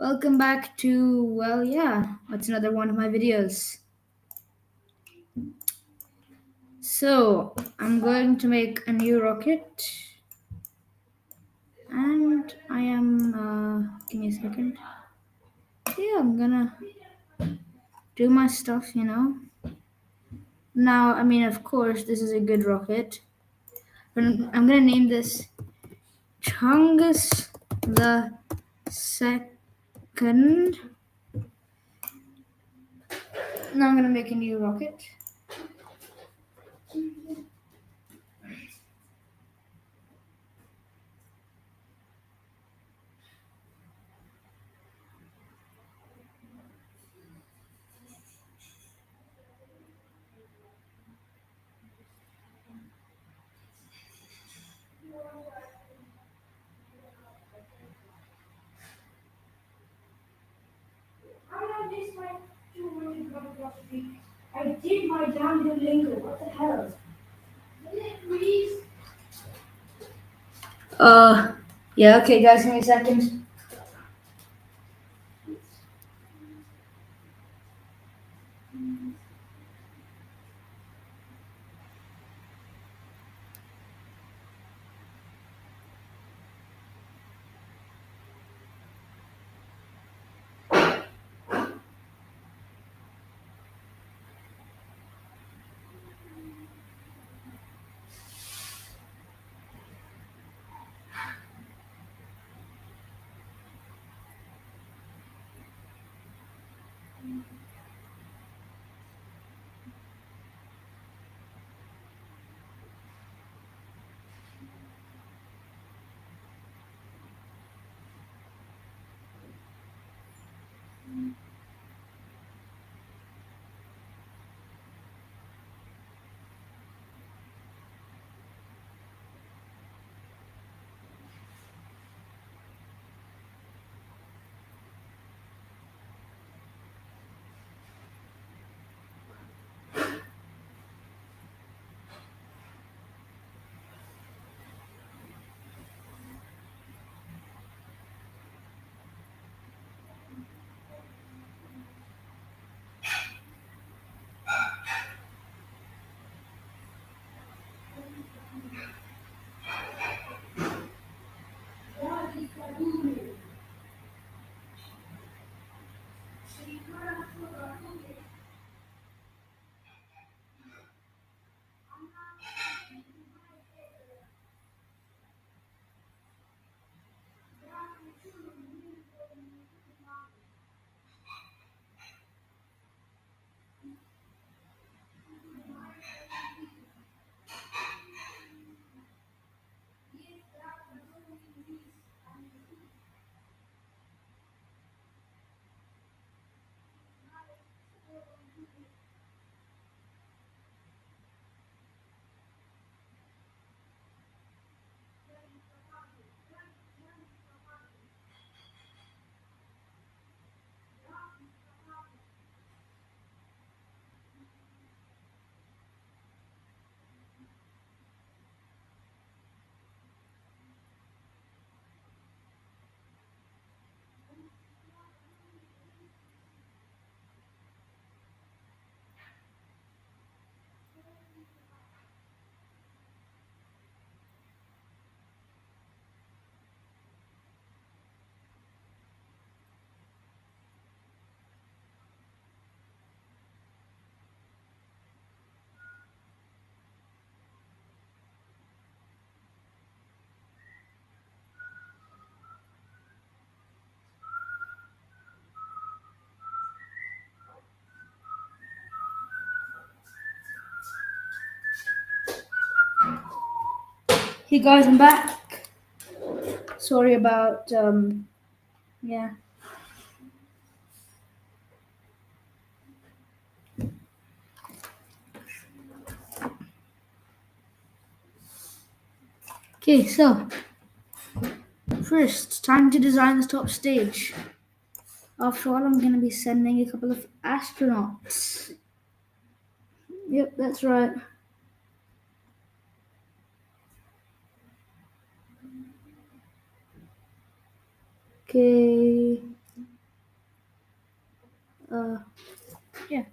Welcome back to, it's another one of my videos. So, I'm going to make a new rocket, and I am, give me a second. Yeah, I'm gonna do my stuff. Now, of course, this is a good rocket. But I'm gonna name this Chungus the Second. Now I'm gonna make a new rocket. I did my damn Duolingo. What the hell? Yeah, okay, guys, give me a second. Hey guys, I'm back. Sorry about yeah. Okay, so first, time to design the top stage. After all, I'm gonna be sending a couple of astronauts. Yep, that's right. Okay. yeah.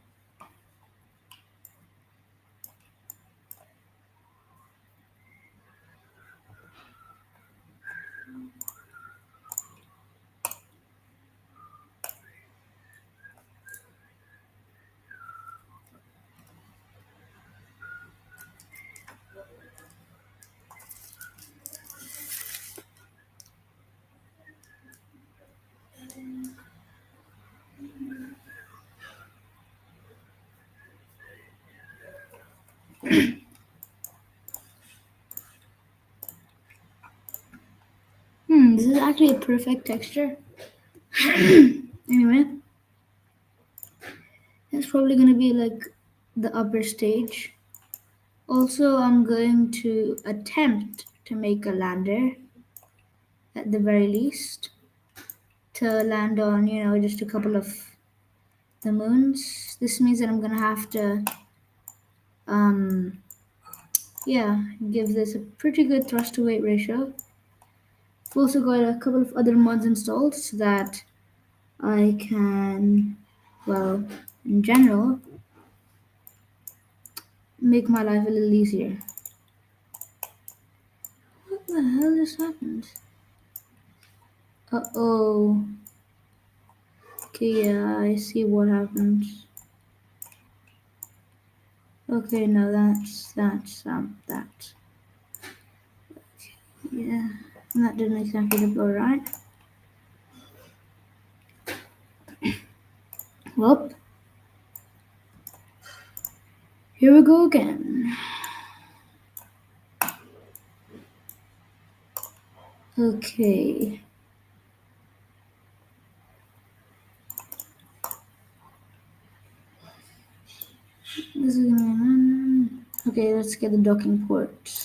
This is actually a perfect texture. Anyway, it's probably gonna be like the upper stage. Also, I'm going to attempt to make a lander at the very least to land on, just a couple of the moons. This means that I'm gonna have to, um, yeah, give this a pretty good thrust to weight ratio. I've also got a couple of other mods installed so that I can, well, in general, make my life a little easier. What the hell just happened? Uh-oh. Okay, yeah, I see what happened. Okay, no, that. Yeah, that didn't exactly look alright. Well, here we go again. Okay. This is gonna. Okay, let's get the docking port.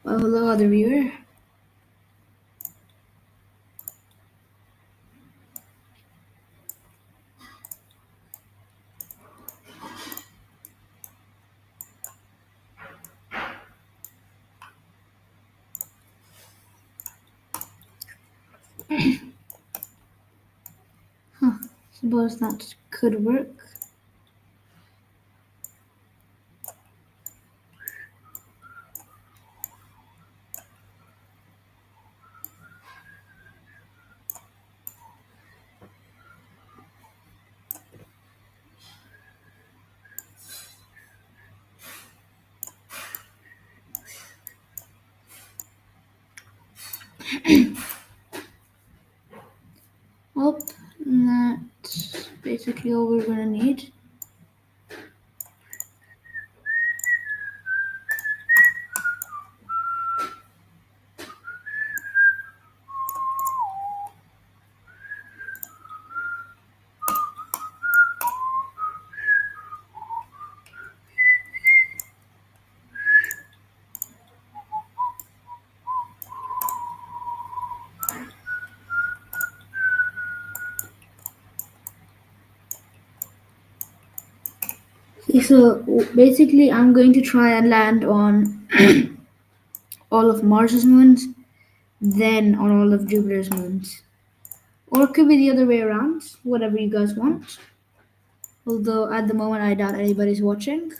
Well, hello, other viewer. Suppose that could work. Well, that's basically all we're gonna need. Okay, so basically, I'm going to try and land on all of Mars's moons, then on all of Jupiter's moons. Or it could be the other way around, whatever you guys want. Although at the moment, I doubt anybody's watching.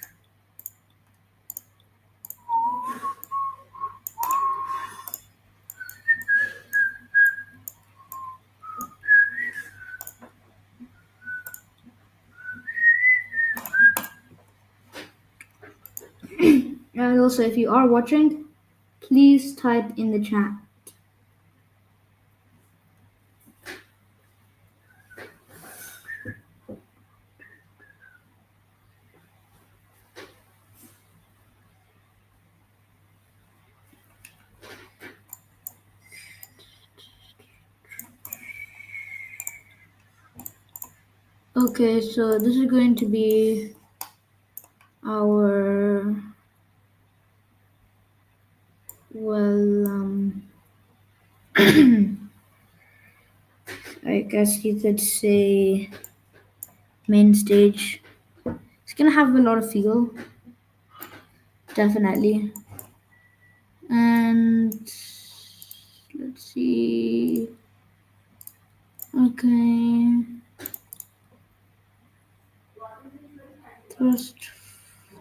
And also, if you are watching, please type in the chat. Okay, so this is going to be our Well, I guess you could say main stage. It's gonna have a lot of feel, definitely. And let's see. Okay, thrust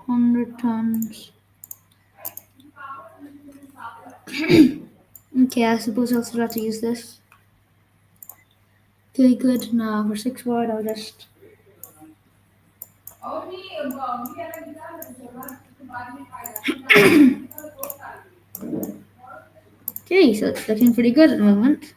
100 tons. Okay, I suppose I'll still have to use this. Okay, good. Now for 6 word, I'll just. Okay, so it's looking pretty good at the moment.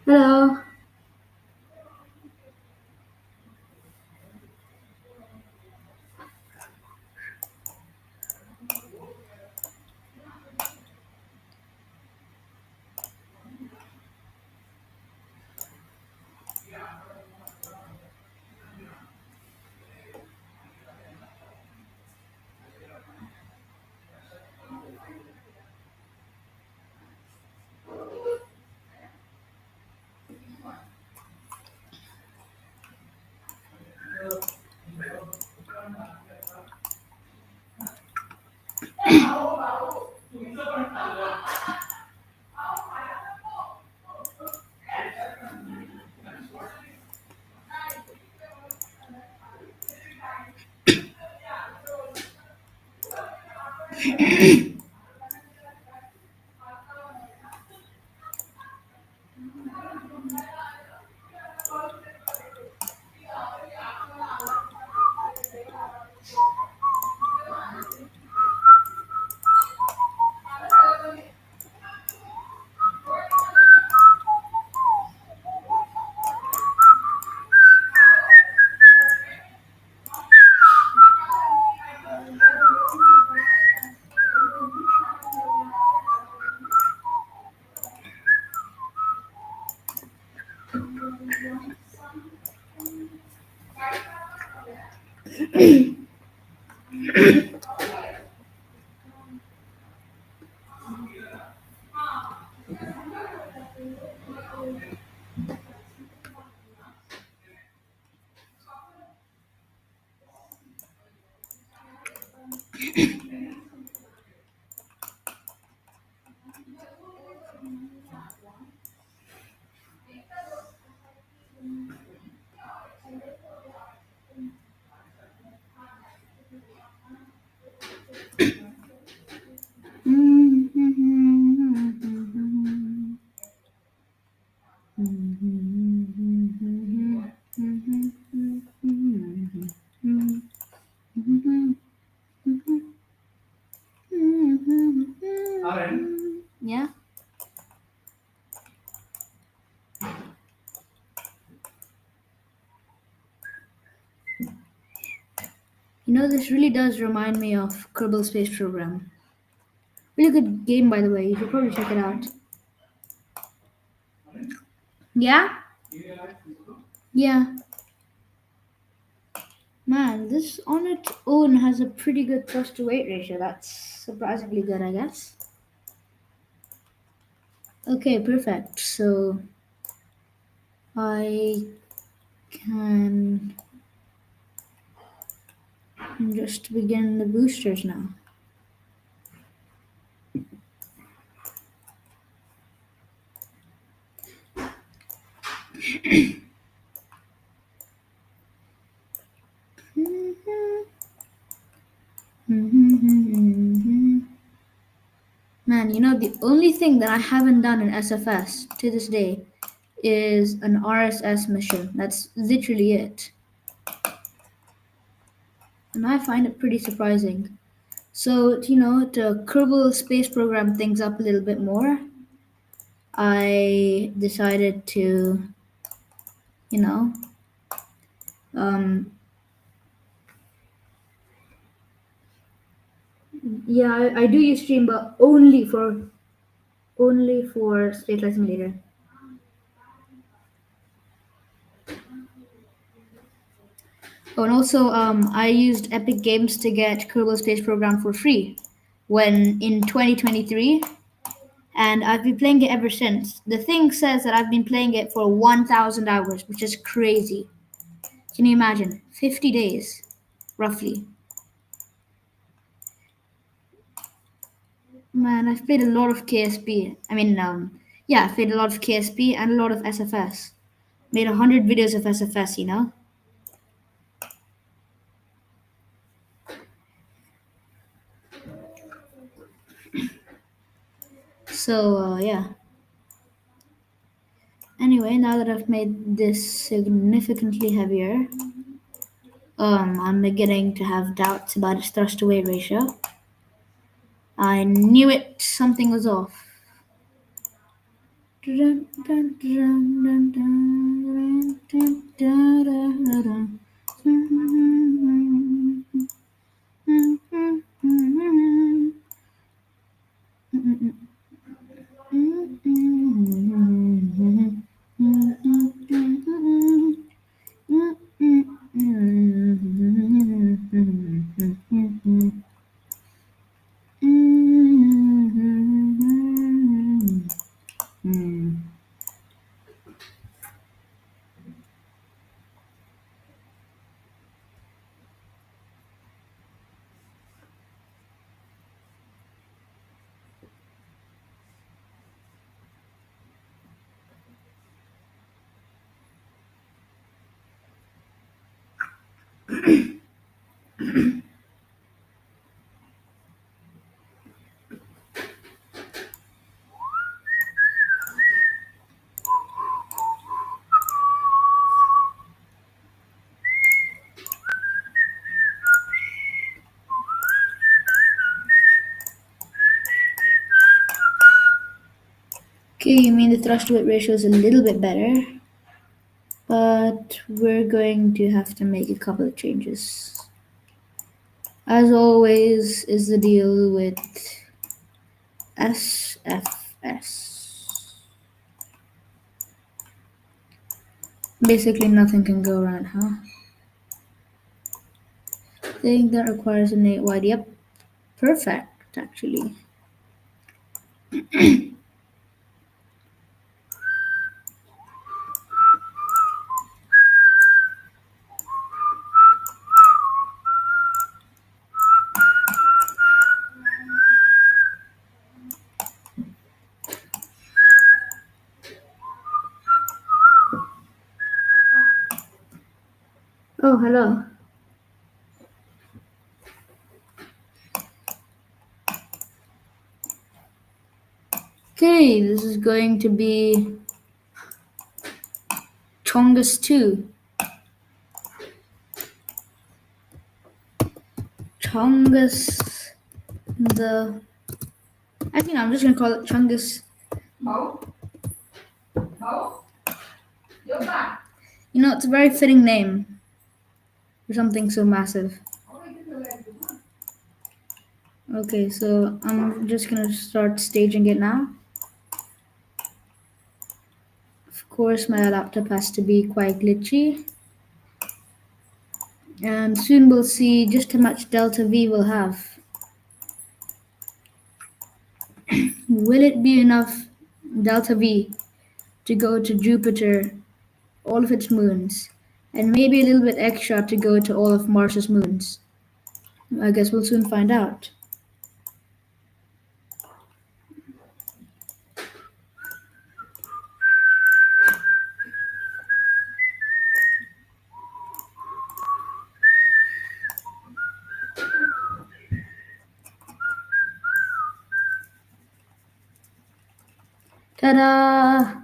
Hello. Yeah. You know, this really does remind me of Kerbal Space Program. Really good game, by the way. You should probably check it out. Yeah? Yeah. Man, this on its own has a pretty good thrust to weight ratio. That's surprisingly good, I guess. Okay, perfect. So I can just begin the boosters now. Man, you know, the only thing that I haven't done in SFS to this day is an RSS mission. That's literally it. And I find it pretty surprising. So, you know, to Kerbal Space Program things up a little bit more, I decided to, you know, um, Yeah, I do use Stream, but only for Spaceflight Simulator. Oh, and also, I used Epic Games to get Kerbal Space Program for free when in 2023, and I've been playing it ever since. The thing says that I've been playing it for 1,000 hours, which is crazy. Can you imagine? 50 days, roughly. Man, I've played a lot of KSP. Yeah, I've played a lot of KSP and a lot of SFS. Made 100 videos of SFS, you know? So, yeah. Anyway, now that I've made this significantly heavier, I'm beginning to have doubts about its thrust to weight ratio. I knew it, something was off. Okay, you mean the thrust to weight ratio is a little bit better, but we're going to have to make a couple of changes. As always, is the deal with SFS. Basically, nothing can go wrong, huh? Thing that requires an 8 wide. Yep, perfect, actually. Oh, hello. Okay, this is going to be Chongus 2. Chongus the. I think I'm just gonna call it Chongus. You know, it's a very fitting name for something so massive. Okay, so I'm just gonna start staging it now. Of course, my laptop has to be quite glitchy. And soon we'll see just how much delta V we'll have. Will it be enough delta V to go to Jupiter, all of its moons, and maybe a little bit extra to go to all of Mars's moons? I guess we'll soon find out. Ta-da!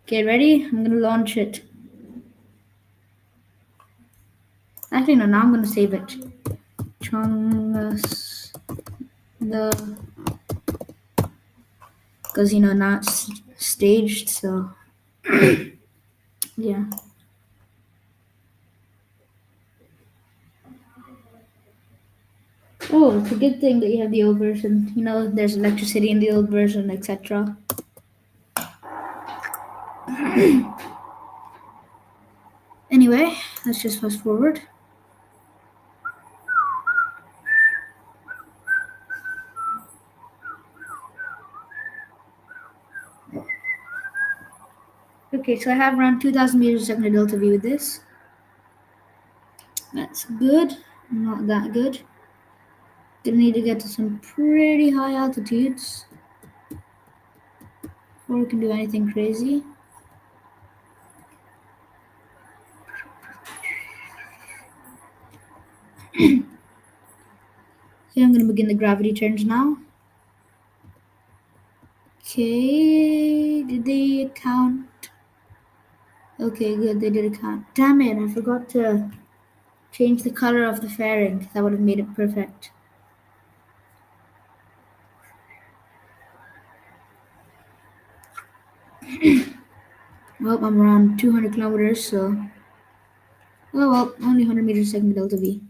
Okay, ready? I'm gonna launch it. Actually, no, now I'm gonna save it. Chungus the, because now it's staged, so yeah. Oh, it's a good thing that you have the old version. You know, there's electricity in the old version, etc. Anyway, let's just fast forward. Okay, so I have around 2000 meters a second of delta V with this. That's good. Not that good. Gonna need to get to some pretty high altitudes before we can do anything crazy. Okay, I'm gonna begin the gravity turns now. Okay, did they count? Okay, good, they did a count. Damn it, I forgot to change the color of the fairing. That would have made it perfect. Well, I'm around 200 kilometers, so. Oh well, only 100 meters a second delta V.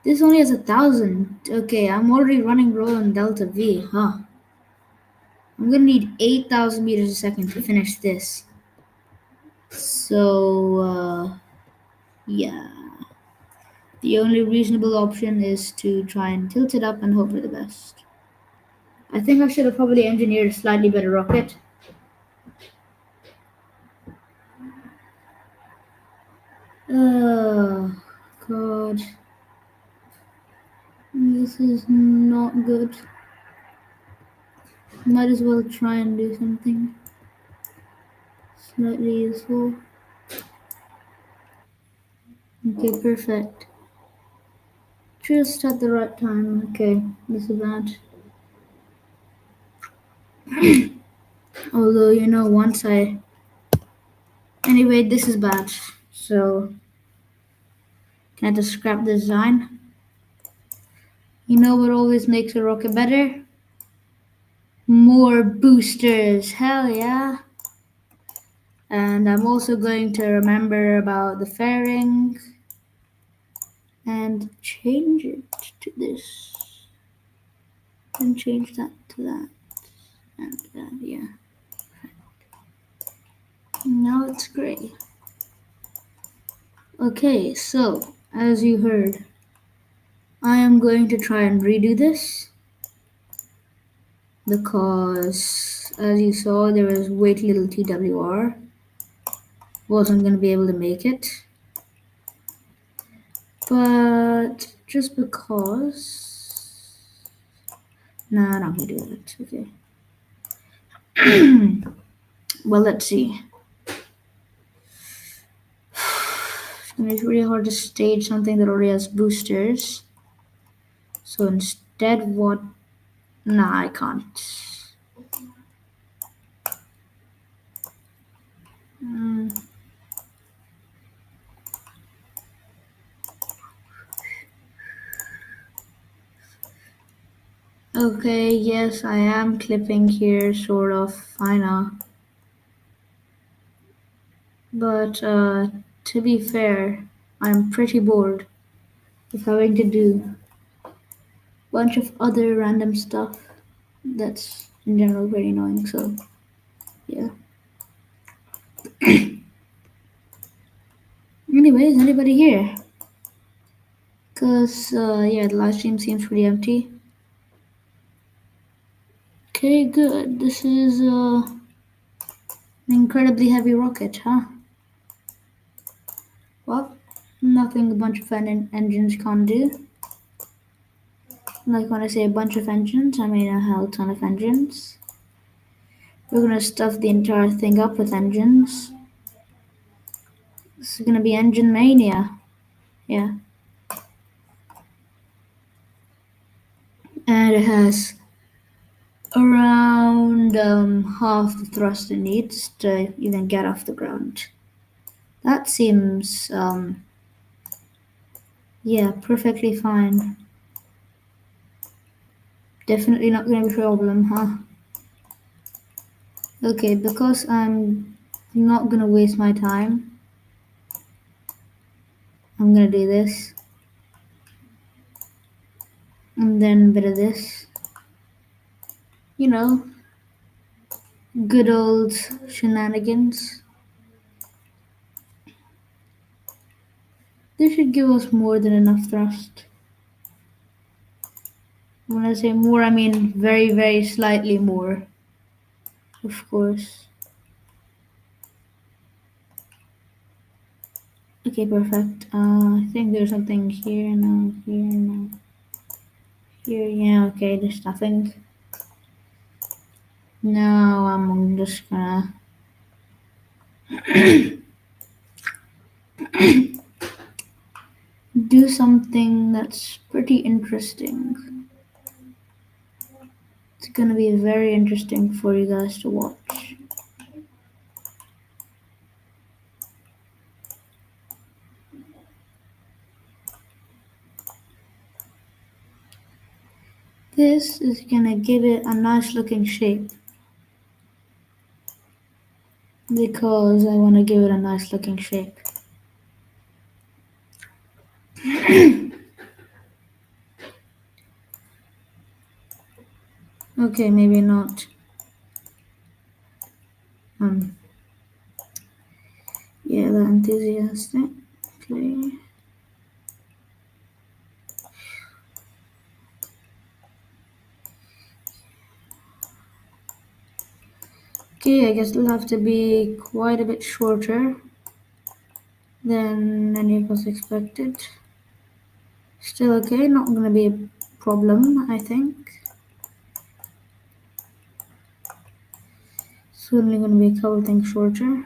This only has 1,000. Okay, I'm already running low on delta V, huh? I'm gonna need 8,000 meters a second to finish this. So, yeah. The only reasonable option is to try and tilt it up and hope for the best. I think I should have probably engineered a slightly better rocket. Oh, God. This is not good. Might as well try and do something slightly useful. Okay, perfect. Just at the right time. Okay, this is bad. Although, you know, once I. Anyway, this is bad. So, can I just scrap the design? You know what always makes a rocket better? More boosters. Hell yeah. And I'm also going to remember about the fairing and change it to this. And change that to that. And that, yeah. Now it's gray. Okay, so as you heard, I am going to try and redo this because as you saw there was way too little TWR. Wasn't going to be able to make it. But just because. Nah, I'm not going to do that. Okay. Well, let's see. It's really hard to stage something that already has boosters. So instead, what? Nah, I can't. Mm. Okay, yes, I am clipping here, sort of. I know. But to be fair, I'm pretty bored of having to do a bunch of other random stuff that's in general very annoying. So, yeah. Anyways, anybody here? Because, yeah, the live stream seems pretty empty. Okay, good. This is an incredibly heavy rocket, huh? Well, nothing a bunch of engines can't do. Like when I say a bunch of engines, I mean a hell ton of engines. We're gonna stuff the entire thing up with engines. This is gonna be engine mania. Yeah. And it has around half the thrust it needs to even get off the ground. That seems, yeah, perfectly fine. Definitely not gonna be a problem, huh? Okay, because I'm not gonna waste my time, I'm gonna do this. And then a bit of this. You know, good old shenanigans. This should give us more than enough thrust. When I say more, I mean very, very slightly more, of course. Okay, perfect. I think there's something here now, here now, here. Yeah, okay, there's nothing. Now I'm just gonna do something that's pretty interesting. It's gonna be very interesting for you guys to watch. This is gonna give it a nice looking shape because I want to give it a nice looking shape. Okay, maybe not. Um, yeah, that enthusiastic. Okay. Okay, I guess it'll have to be quite a bit shorter than any of us expected. Still okay, not gonna be a problem, I think. It's only gonna be a couple things shorter.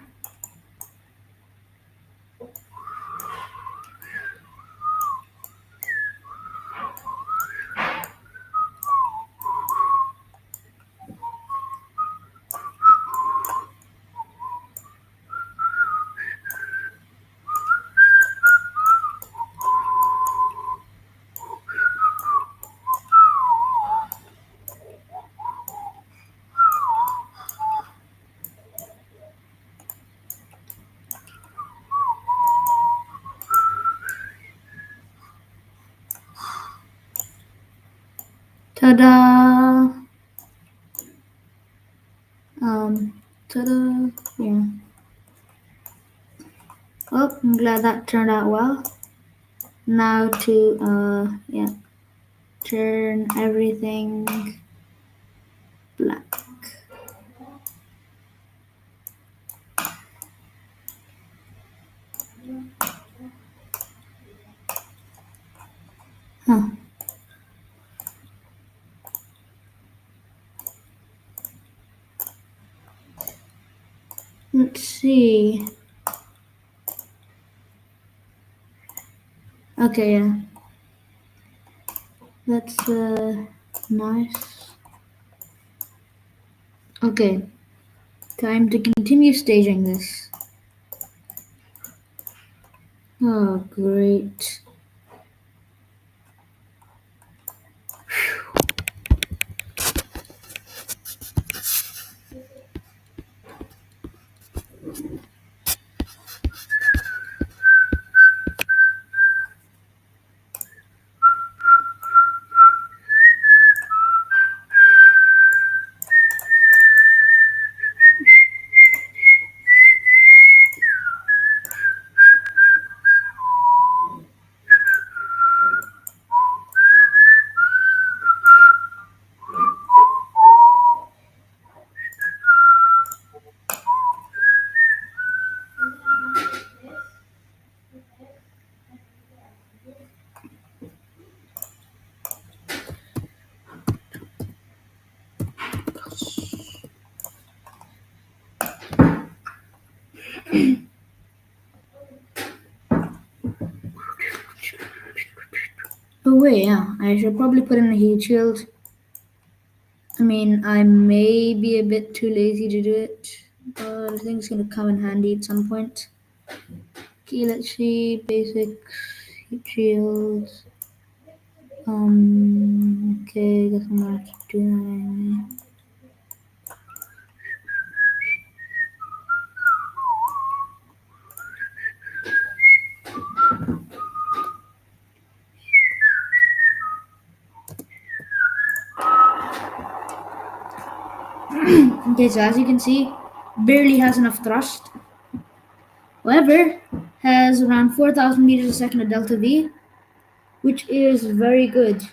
Ta-da! Ta-da! Yeah. Well, I'm glad that turned out well. Now to, yeah, turn everything black. Huh. Let's see. Okay, yeah. That's, nice. Okay. Time to continue staging this. Oh, great. Oh wait, yeah, I should probably put in a heat shield. I mean, I may be a bit too lazy to do it, but I think it's gonna come in handy at some point. Okay, let's see, basic heat shields. Okay, guess I'm gonna have to do that anyway. Okay, so as you can see, barely has enough thrust. However, has around 4,000 meters a second of delta V, which is very good.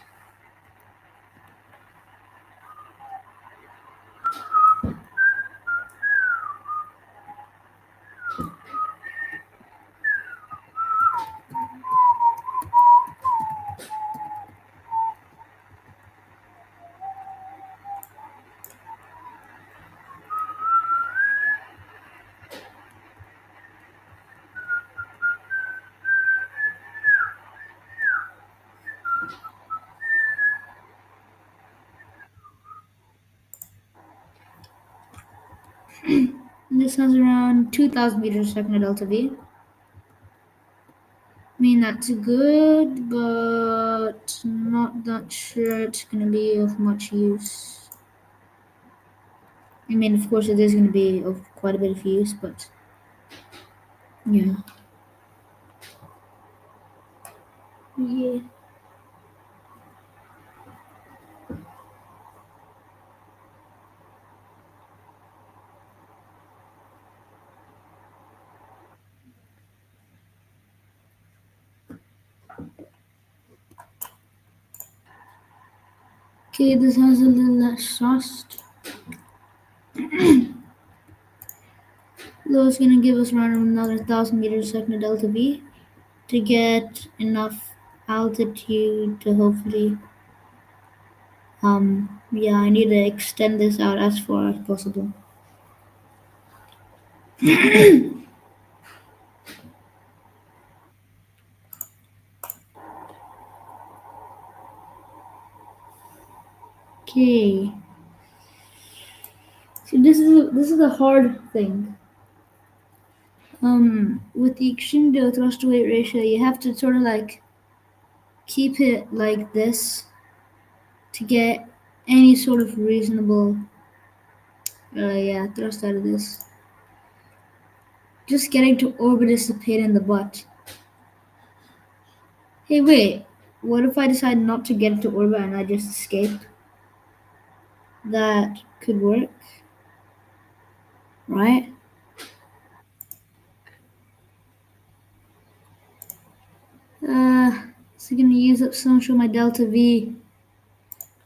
This has around 2,000 meters a second of delta V. I mean, that's good, but not that sure it's going to be of much use. I mean, of course, it is going to be of quite a bit of use, but yeah. Yeah. Okay, this has a little less thrust. Though it's going to give us around another 1,000 meters a second of delta V to get enough altitude to hopefully yeah, I need to extend this out as far as possible. Okay. See, this is a hard thing. With the extreme to thrust to weight ratio, you have to sort of like keep it like this to get any sort of reasonable, yeah, thrust out of this. Just getting to orbit is a pain in the butt. Hey, wait. What if I decide not to get to orbit and I just escape? That could work, right? It's gonna use up so much of my delta V.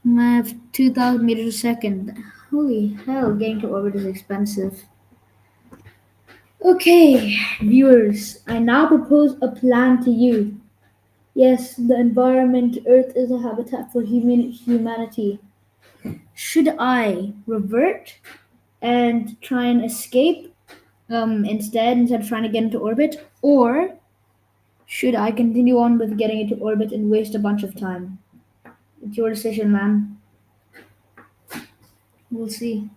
I have 2,000 meters a second. Holy hell, getting to orbit is expensive. Okay, viewers, I now propose a plan to you. Yes, the environment, Earth is a habitat for humanity. Should I revert and try and escape instead of trying to get into orbit? Or should I continue on with getting into orbit and waste a bunch of time? It's your decision, man. We'll see.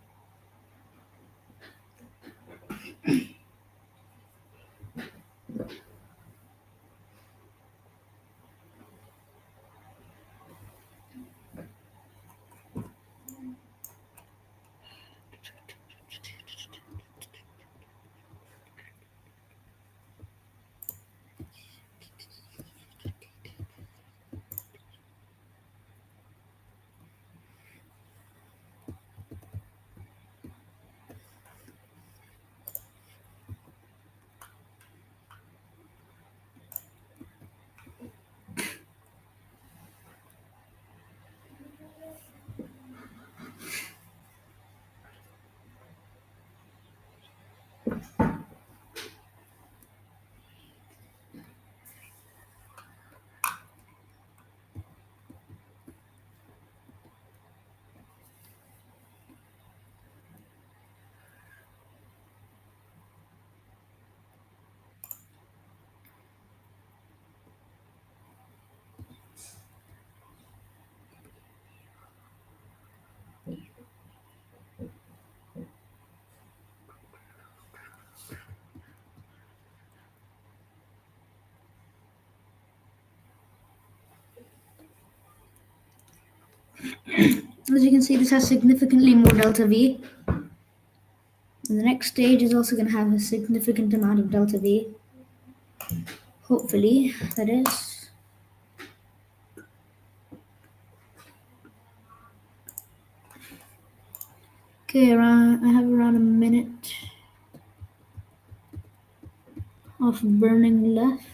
As you can see, this has significantly more delta V. And the next stage is also going to have a significant amount of delta V. Hopefully, that is. Okay, around I have around a minute of burning left.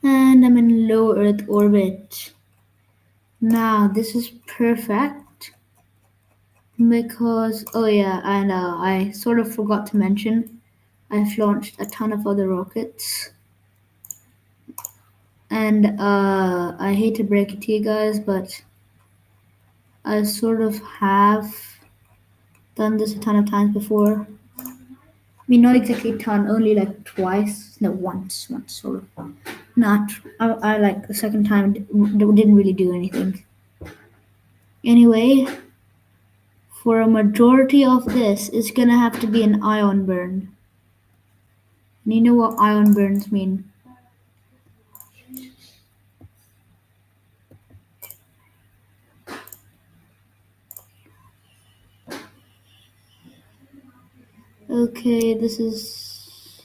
And I'm in low Earth orbit. Now this is perfect because oh yeah, and I sort of forgot to mention I've launched a ton of other rockets. And I hate to break it to you guys, but I sort of have done this a ton of times before. I mean, not exactly a ton, only like twice. No, once, sort of. Not. I like the second time didn't really do anything. Anyway, for a majority of this, it's gonna have to be an ion burn. And you know what ion burns mean? Okay, this is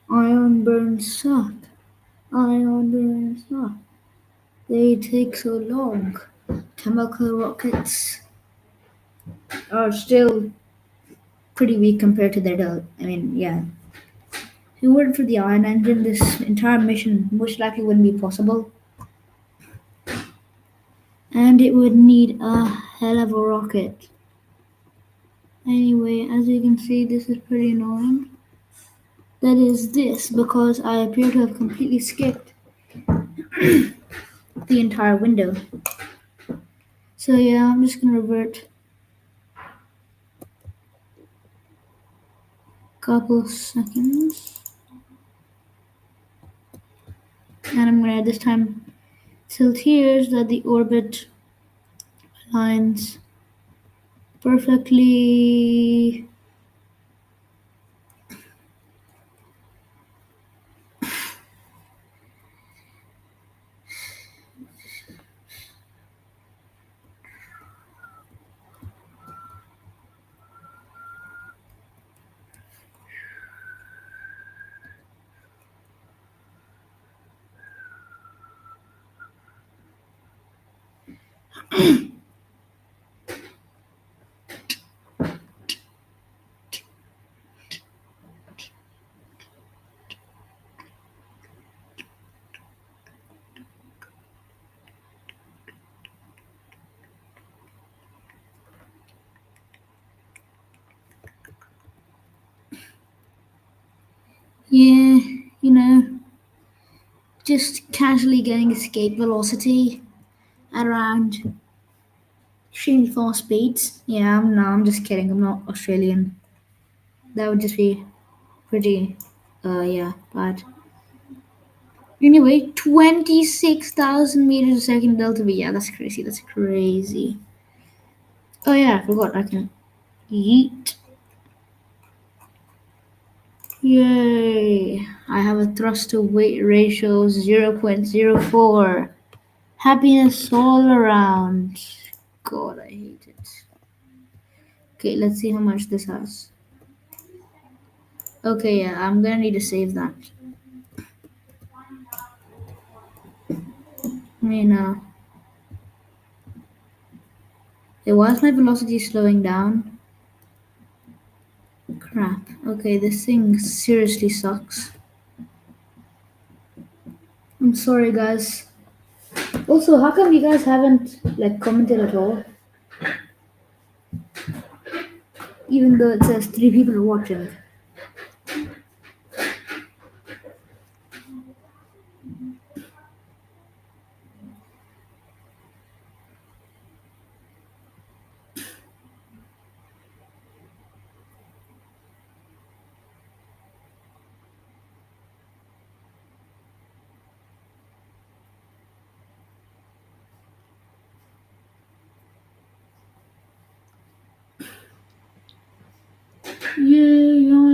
ion burns suck. Ion burns suck. They take so long. Chemical rockets are still pretty weak compared to their I mean, yeah. If it weren't for the ion engine, this entire mission most likely wouldn't be possible. And it would need a hell of a rocket. Anyway, as you can see, this is pretty annoying. That is this, because I appear to have completely skipped the entire window. So yeah, I'm just gonna revert a couple seconds. And I'm gonna this time tilt here so that the orbit aligns perfectly. Yeah, you know, just casually getting escape velocity at around extremely fast speeds. Yeah, no, I'm just kidding. I'm not Australian. That would just be pretty, yeah, bad. Anyway, 26,000 meters a second delta V. Yeah, that's crazy. That's crazy. Oh yeah, I forgot. I can yeet. Yay! I have a thrust to weight ratio of 0.04. Happiness all around. God, I hate it. Okay, let's see how much this has. Okay, yeah, I'm gonna need to save that. I mean, hey, why is my velocity slowing down? Crap. Okay, this thing seriously sucks. I'm sorry, guys. Also, how come you guys haven't like commented at all? Even though it says 3 people are watching. Yeah,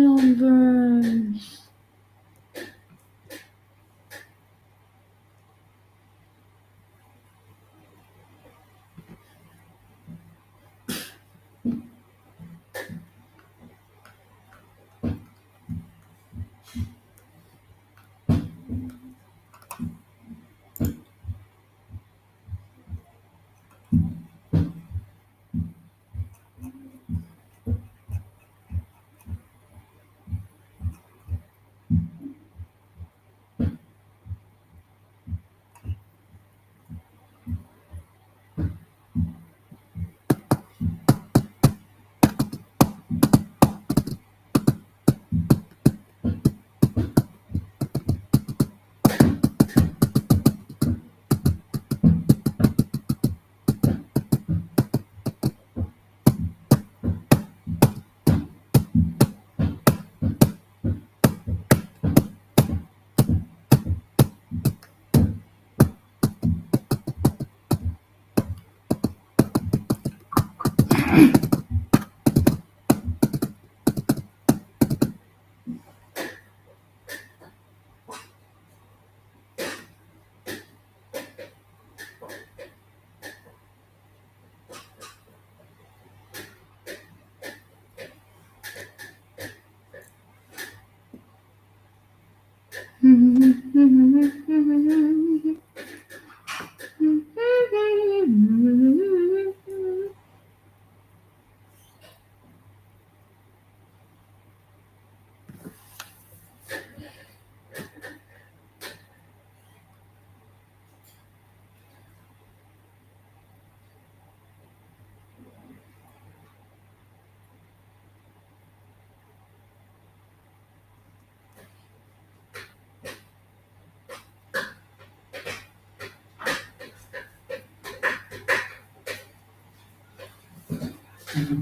Mm-hmm.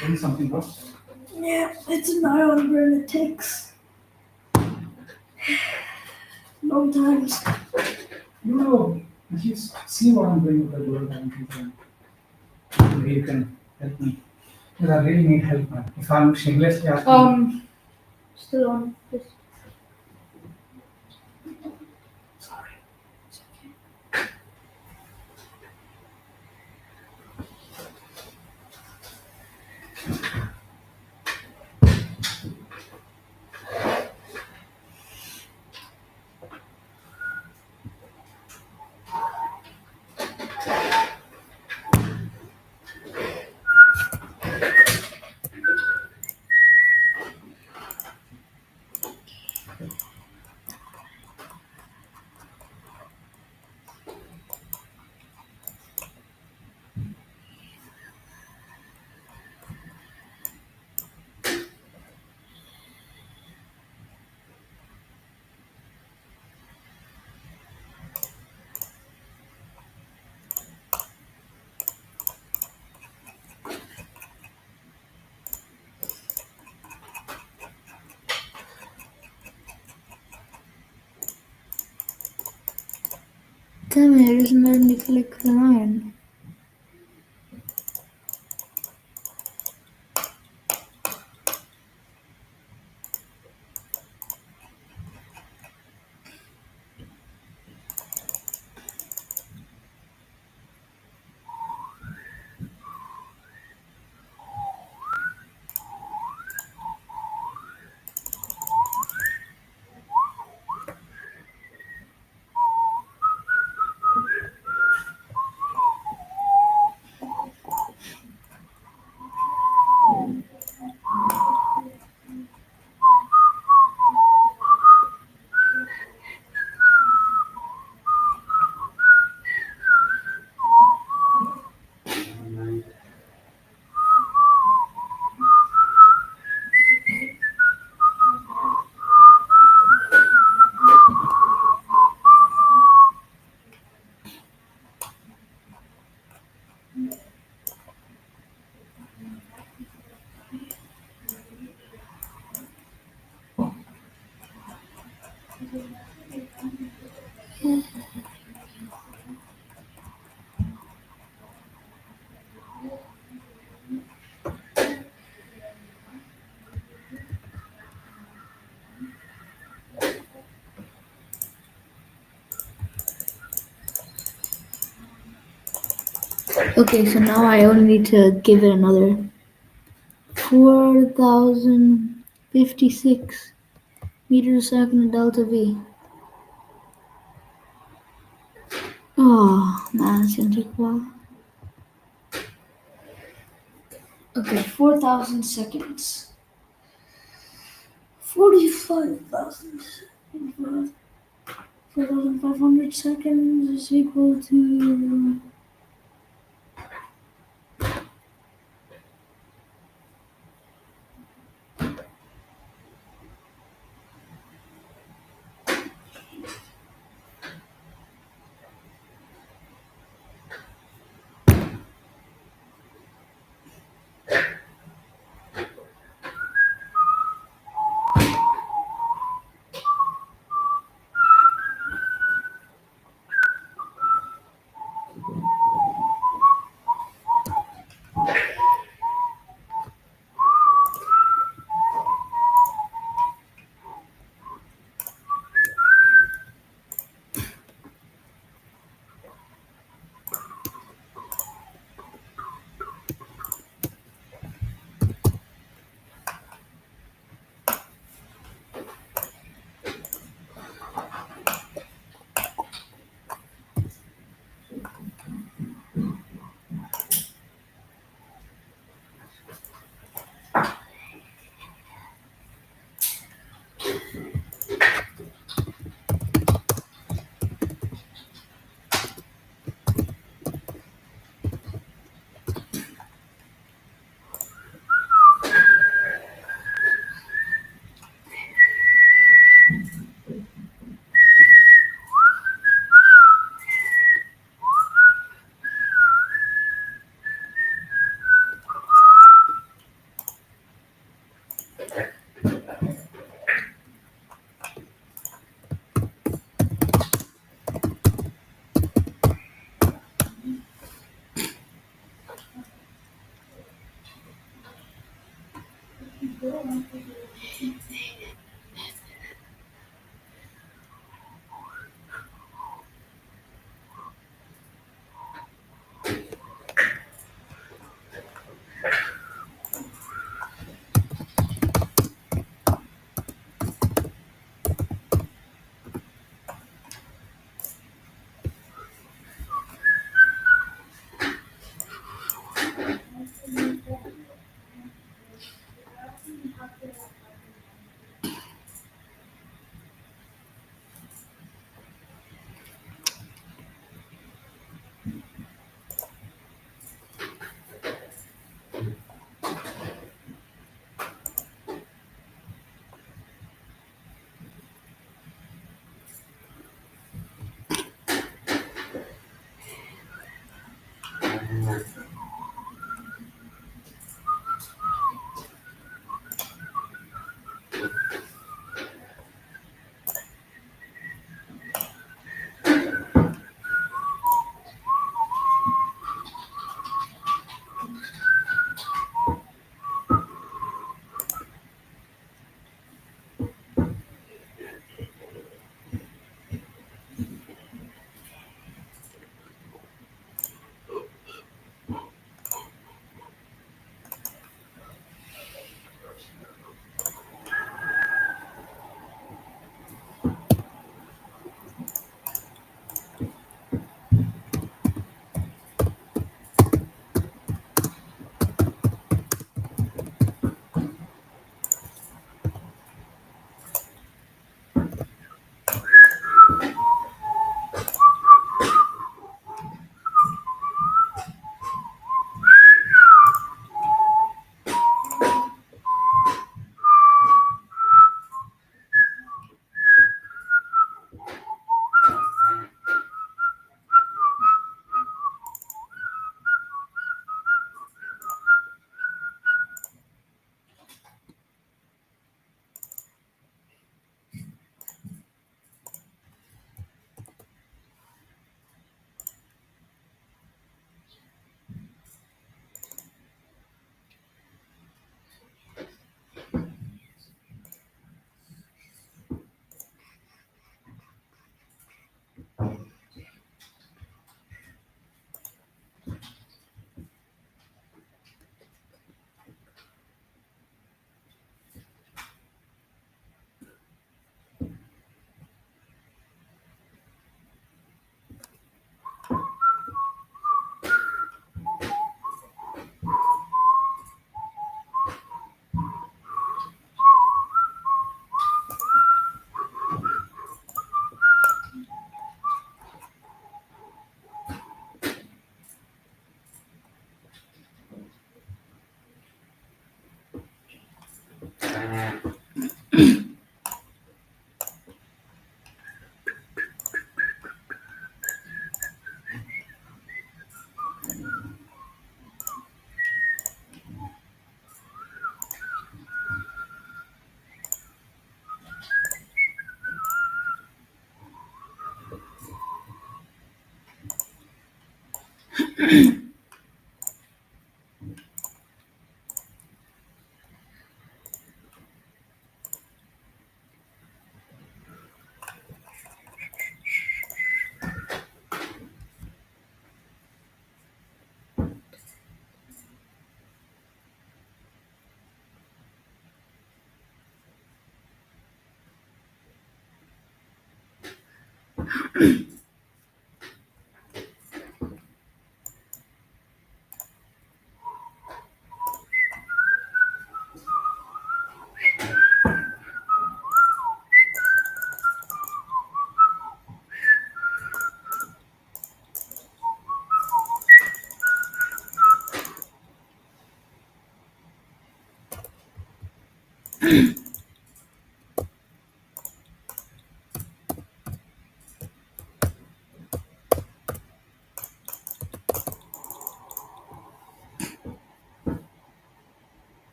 Doing something, bro. Yeah, it's an ion burn. It takes long times. You know, if you see what I'm doing with the world, I think maybe you can help me. Because I really need help, man. If I'm shamelessly asking, Still on. Just sorry. It's damn it, it doesn't let me click the iron. Okay, so now I only need to give it another 4,056 meters a second delta V. Oh man, it's gonna take a while. Okay, 4,000 seconds. 45,000. 4,500 seconds is equal to.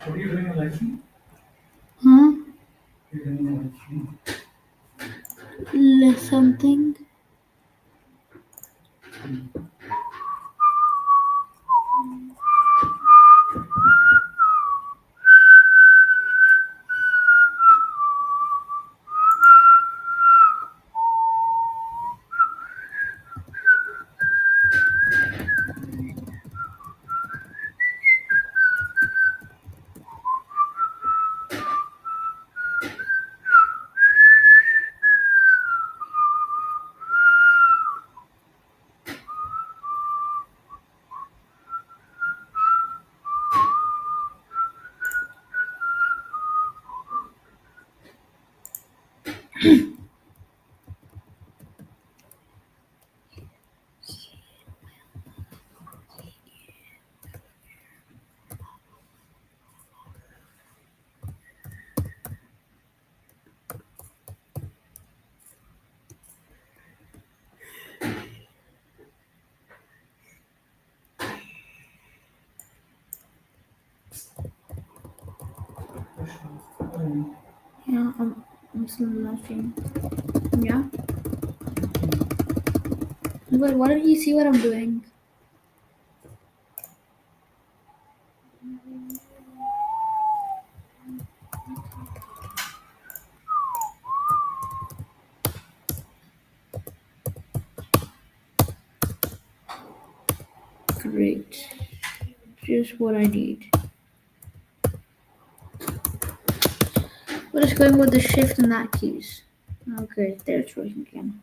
What are you doing in life stream? Huh? You're doing in life stream. Something. Yeah, I'm still laughing. Yeah. But why don't you see what I'm doing? Great. Just what I need. What is going with the shift and that keys? Okay, there it's working again.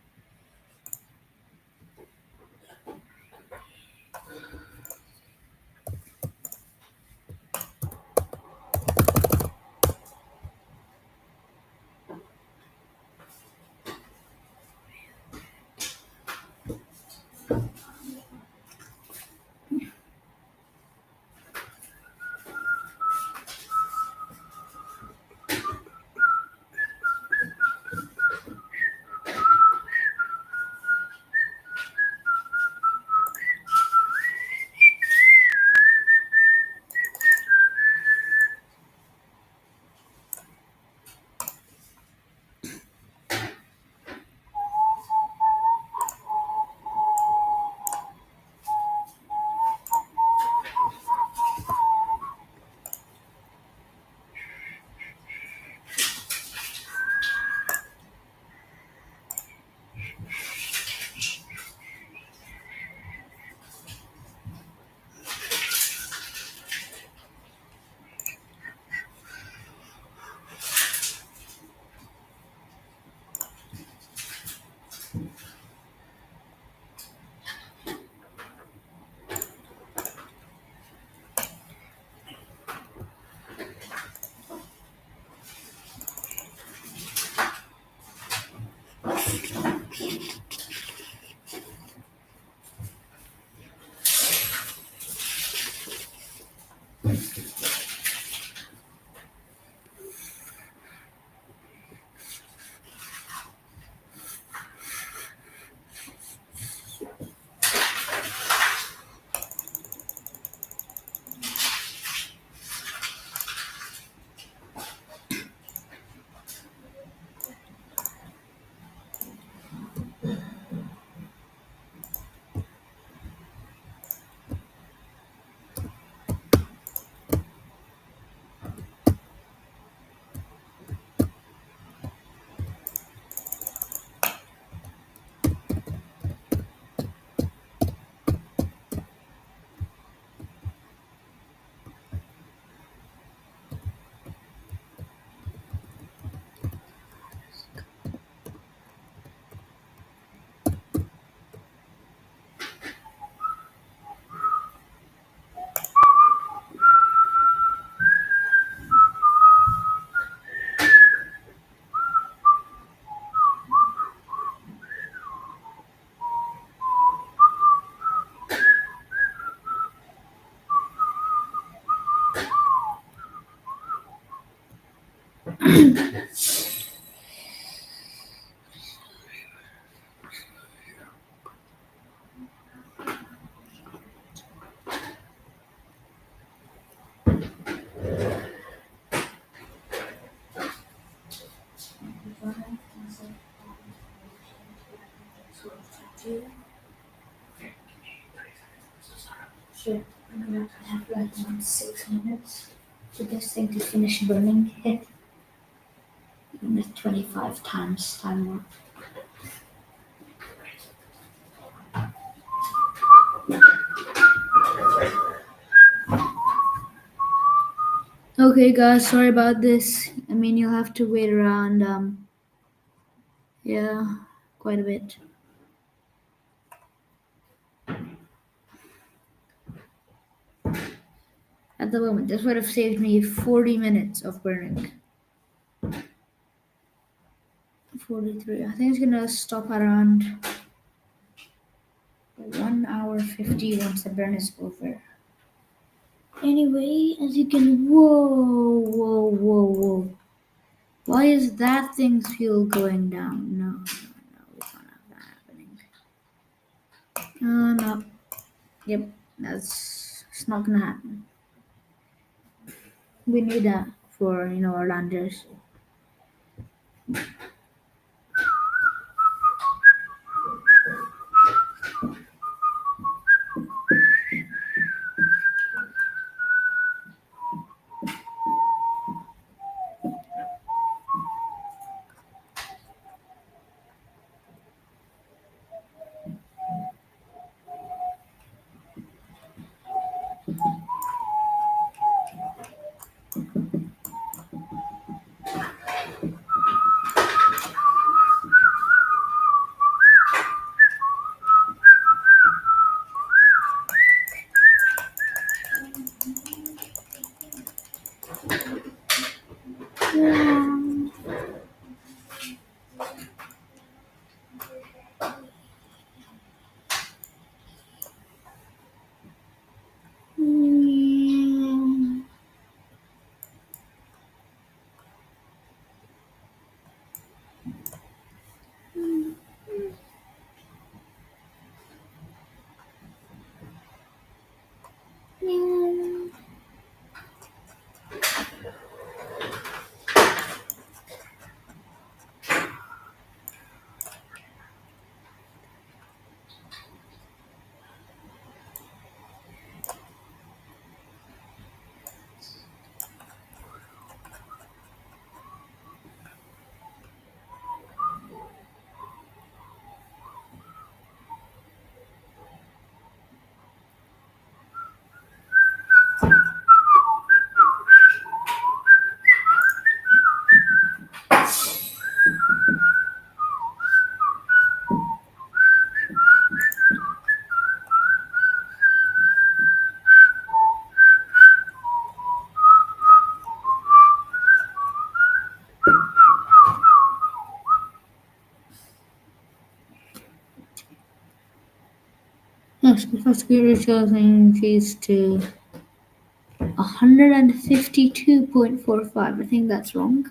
Shit, I'm gonna have like around 6 minutes for this thing to finish burning. And it's 25 times time. Okay, guys, sorry about this. I mean, you'll have to wait around, yeah, quite a bit. At the moment, this would have saved me 40 minutes of burning. 43. I think it's gonna stop around 1 hour 50 once the burn is over. Anyway, as you can. Whoa, whoa, whoa, whoa. Why is that thing's fuel going down? No, no, no, we can't have that happening. No. Yep, that's it's not gonna happen. We need that for our landers. Spaceflight speed reaches increased to 152.45. I think that's wrong.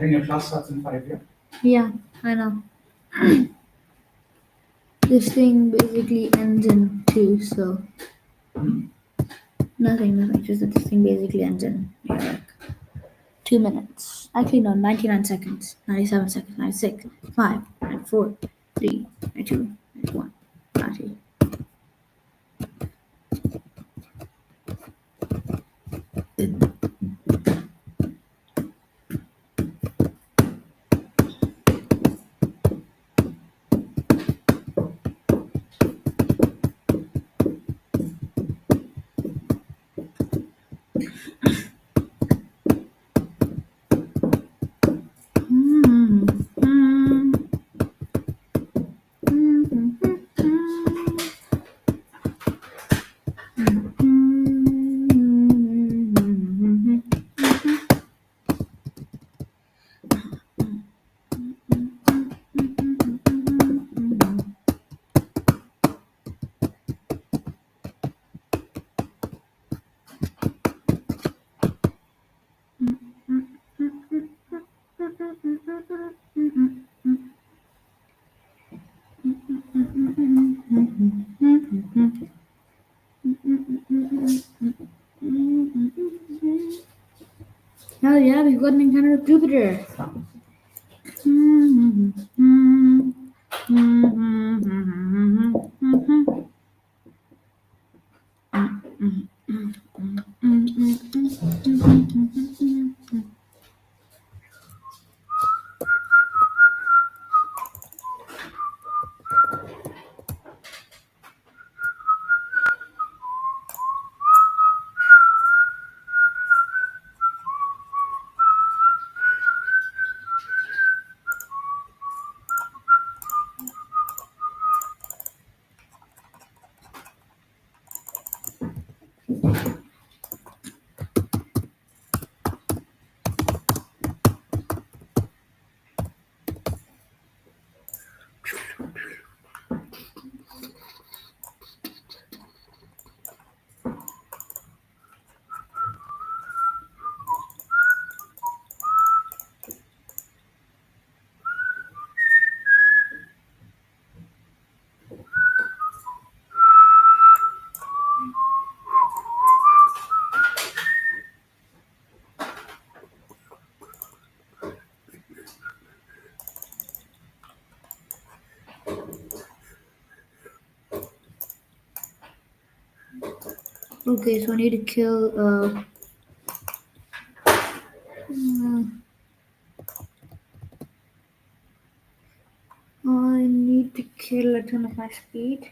Then your class starts in 5, yeah? Yeah, I know. This thing basically ends in 2, so nothing. Just that this thing basically ends in like 2 minutes. Actually, no, 99 seconds, 97 seconds, 96, 5, 94, 3, 92, 91, 90. Oh yeah, we've got an encounter with Jupiter. Okay, so I need to kill. I need to kill a ton of my speed.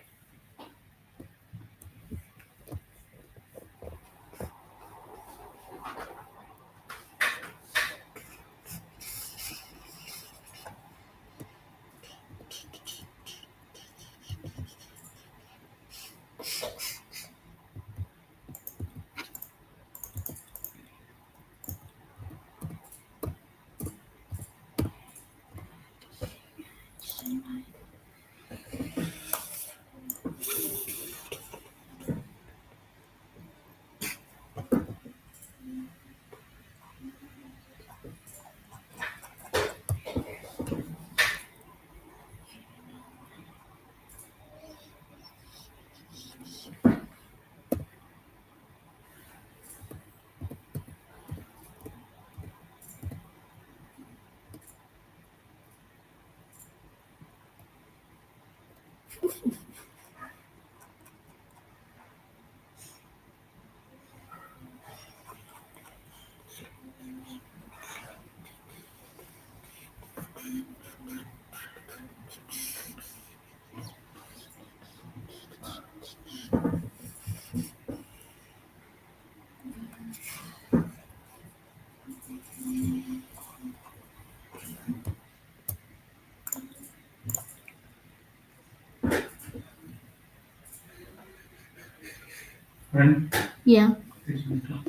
Run. Yeah. 3:22.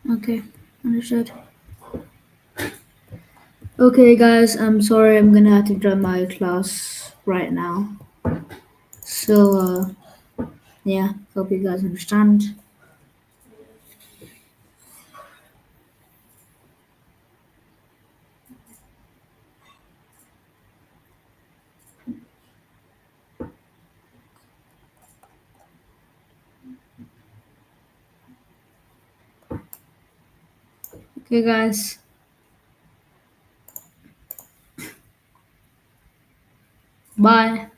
Okay. Understood. Okay, guys. I'm sorry. I'm gonna have to drop my class right now. So, yeah. Hope you guys understand. Okay, guys. Bye.